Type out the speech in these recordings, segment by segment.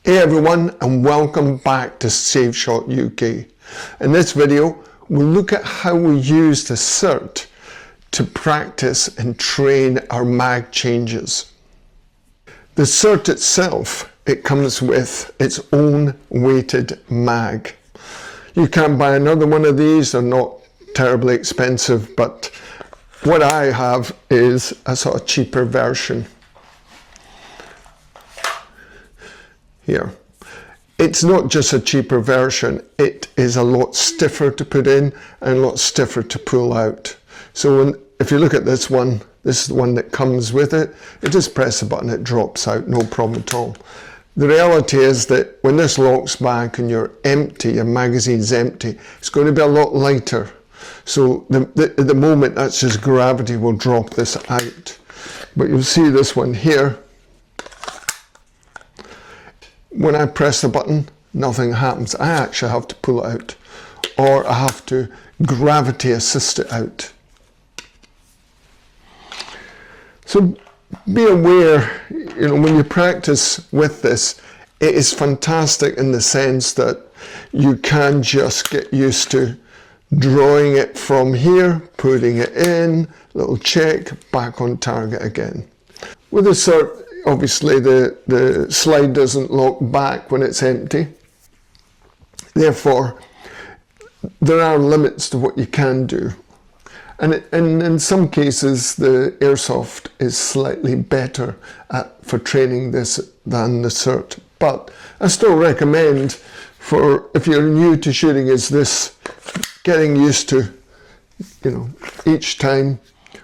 Hey everyone, and welcome back to SafeShot UK. In this video, we'll look at how we use the SIRT to practice and train our mag changes. The SIRT itself, it comes with its own weighted mag. You can buy another one of these, they're not terribly expensive, but what I have is a sort of cheaper version. Here. It's not just a cheaper version, it is a lot stiffer to put in and a lot stiffer to pull out. So if you look at this one, this is the one that comes with it. You just press the button, it drops out, no problem at all. The reality is that when this locks back and you're empty, your magazine's empty, it's going to be a lot lighter. So at the moment, that's just gravity will drop this out. But you'll see this one here. When I press the button, nothing happens. I actually have to pull it out, or I have to gravity assist it out. So be aware, when you practice with this, it is fantastic in the sense that you can just get used to drawing it from here, putting it in, little check, back on target again. With the SIRT, obviously the slide doesn't lock back when it's empty. Therefore, there are limits to what you can do. And in some cases, the airsoft is slightly better for training this than the SIRT. But I still recommend, for if you're new to shooting, is this getting used to, each time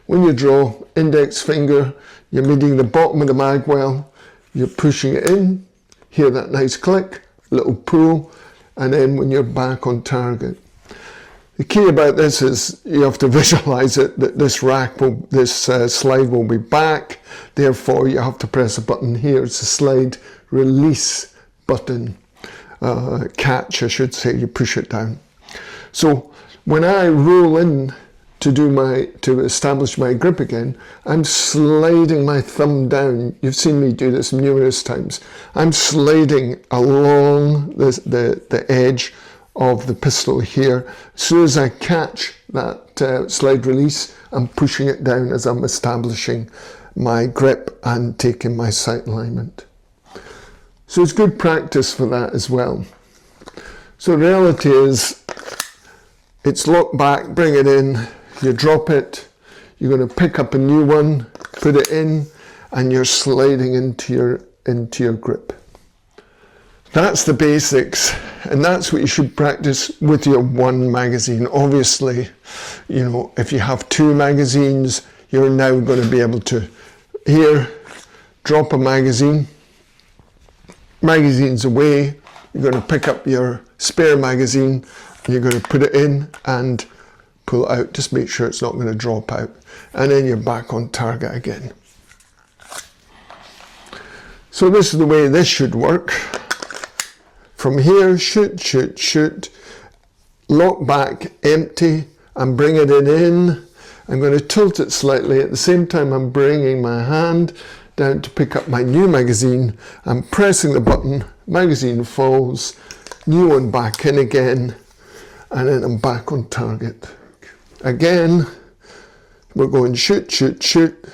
when you draw, index finger, you're meeting the bottom of the mag well, you're pushing it in, hear that nice click, little pull, and then when you're back on target. The key about this is you have to visualize it, that this slide will be back, therefore you have to press a button here. It's a slide release button, catch I should say, you push it down. So when I roll in to establish my grip again, I'm sliding my thumb down. You've seen me do this numerous times. I'm sliding along the edge of the pistol here. As soon as I catch that slide release, I'm pushing it down as I'm establishing my grip and taking my sight alignment. So it's good practice for that as well. So the reality is, it's locked back, bring it in, you drop it, you're going to pick up a new one, put it in, and you're sliding into your grip. That's the basics, and that's what you should practice with your one magazine. Obviously, if you have two magazines, you're now going to be able to, here, drop a magazine's away, you're going to pick up your spare magazine, you're going to put it in and pull it out. Just make sure it's not going to drop out. And then you're back on target again. So this is the way this should work. From here, shoot, shoot, shoot. Lock back, empty, and bring it in. I'm going to tilt it slightly. At the same time, I'm bringing my hand down to pick up my new magazine. I'm pressing the button, magazine falls, new one back in again, and then I'm back on target. Again, we're going shoot, shoot, shoot.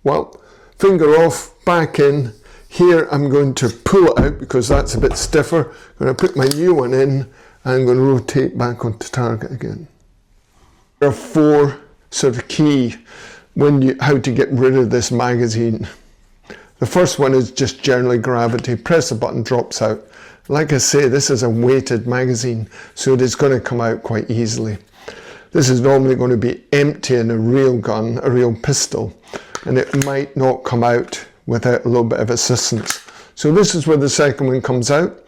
Well, finger off, back in. Here I'm going to pull it out because that's a bit stiffer. I'm going to put my new one in and I'm going to rotate back onto target again. There are four sort of key how to get rid of this magazine. The first one is just generally gravity. Press the button, drops out. Like I say, this is a weighted magazine, so it is going to come out quite easily. This is normally going to be empty in a real gun, a real pistol, and it might not come out without a little bit of assistance. So this is where the second one comes out.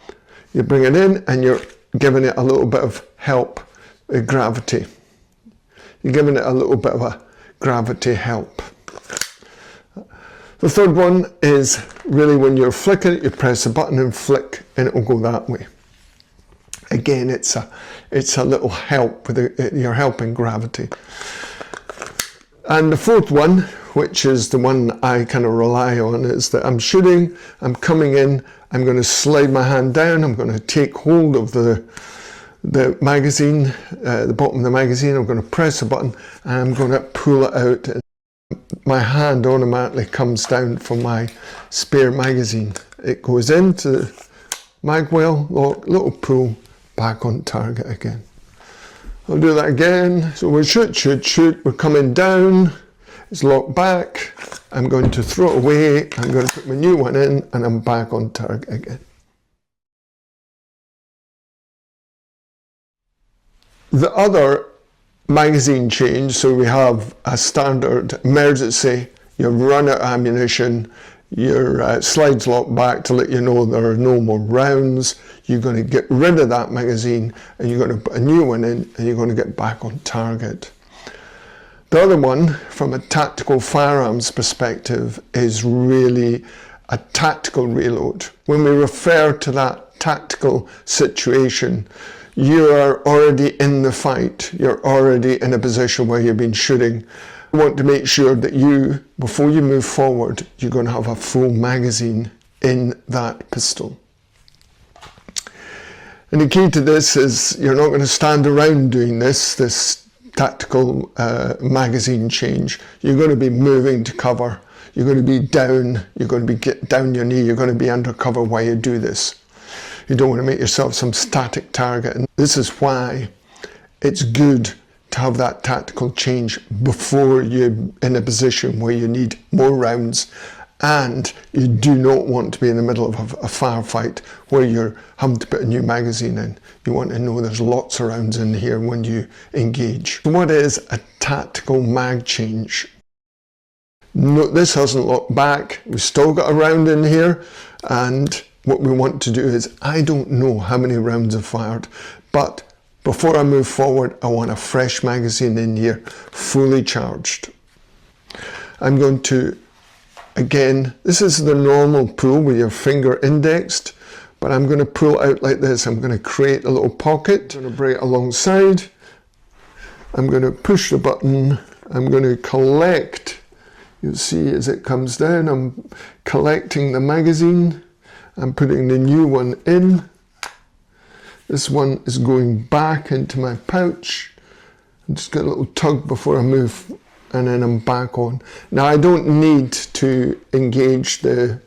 You bring it in and you're giving it a little bit of help, gravity. You're giving it a little bit of a gravity help. The third one is really when you're flicking it, you press the button and flick and it will go that way. Again, it's a little help, you're helping gravity. And the fourth one, which is the one I kind of rely on, is that I'm shooting, I'm coming in, I'm going to slide my hand down, I'm going to take hold of the magazine, the bottom of the magazine, I'm going to press a button and I'm going to pull it out. And my hand automatically comes down from my spare magazine. It goes into the mag well, lock, little pull, back on target again. I'll do that again. So we shoot, we're coming down, it's locked back, I'm going to throw it away, I'm going to put my new one in, and I'm back on target again. The other magazine change, so we have a standard emergency, you've run out of ammunition, your slide's locked back to let you know there are no more rounds. You're going to get rid of that magazine and you're going to put a new one in and you're going to get back on target. The other one, from a tactical firearms perspective, is really a tactical reload. When we refer to that tactical situation, you are already in the fight. You're already in a position where you've been shooting. You want to make sure that you, before you move forward, you're going to have a full magazine in that pistol. And the key to this is you're not going to stand around doing this tactical magazine change. You're going to be moving to cover. You're going to be down. You're going to be down your knee. You're going to be under cover while you do this. You don't want to make yourself some static target. And this is why it's good to have that tactical change before you're in a position where you need more rounds, and you do not want to be in the middle of a firefight where you're having to put a new magazine in. You want to know there's lots of rounds in here when you engage. So what is a tactical mag change? Note this hasn't locked back. We've still got a round in here, and what we want to do is, I don't know how many rounds I've fired, but before I move forward, I want a fresh magazine in here, fully charged. I'm going to, again, this is the normal pull with your finger indexed, but I'm going to pull out like this. I'm going to create a little pocket. I'm going to bring it alongside. I'm going to push the button. I'm going to collect. You'll see as it comes down, I'm collecting the magazine. I'm putting the new one in. This one is going back into my pouch. I'm just got a little tug before I move, and then I'm back on. Now I don't need to engage the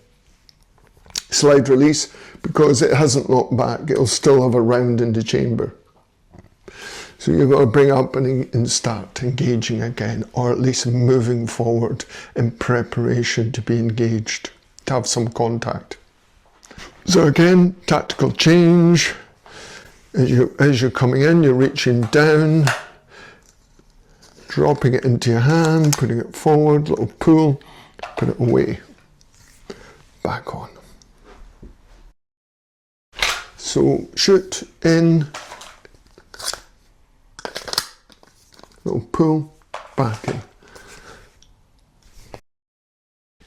slide release because it hasn't locked back. It'll still have a round in the chamber. So you've got to bring up and start engaging again, or at least moving forward in preparation to be engaged, to have some contact. So again, tactical change. As you're coming in, you're reaching down, dropping it into your hand, putting it forward, little pull, put it away, back on. So shoot in, little pull, back in.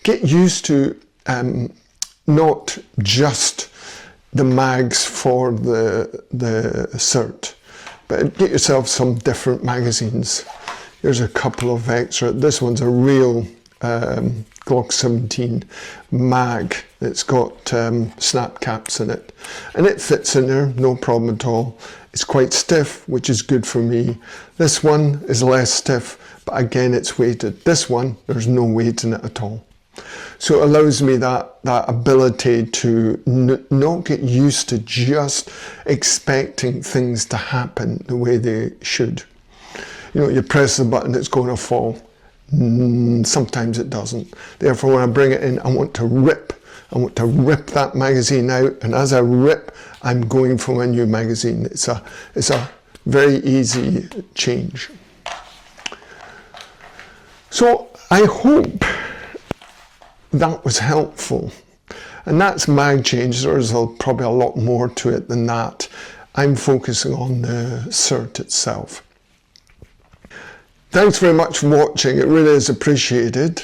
Get used to not just the mags for the SIRT, but get yourself some different magazines. Here's a couple of extra. This one's a real Glock 17 mag. It's got snap caps in it, and it fits in there, no problem at all. It's quite stiff, which is good for me. This one is less stiff, but again, it's weighted. This one, there's no weight in it at all. So it allows me that ability to not get used to just expecting things to happen the way they should. You know, you press the button, it's going to fall. Sometimes it doesn't. Therefore, when I bring it in, I want to rip that magazine out, and as I rip, I'm going for a new magazine. It's a very easy change. So I hope that was helpful, and that's mag change. There's probably a lot more to it than that. I'm focusing on the SIRT itself. Thanks very much for watching. It really is appreciated.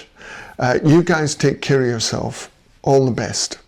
You guys take care of yourself. All the best.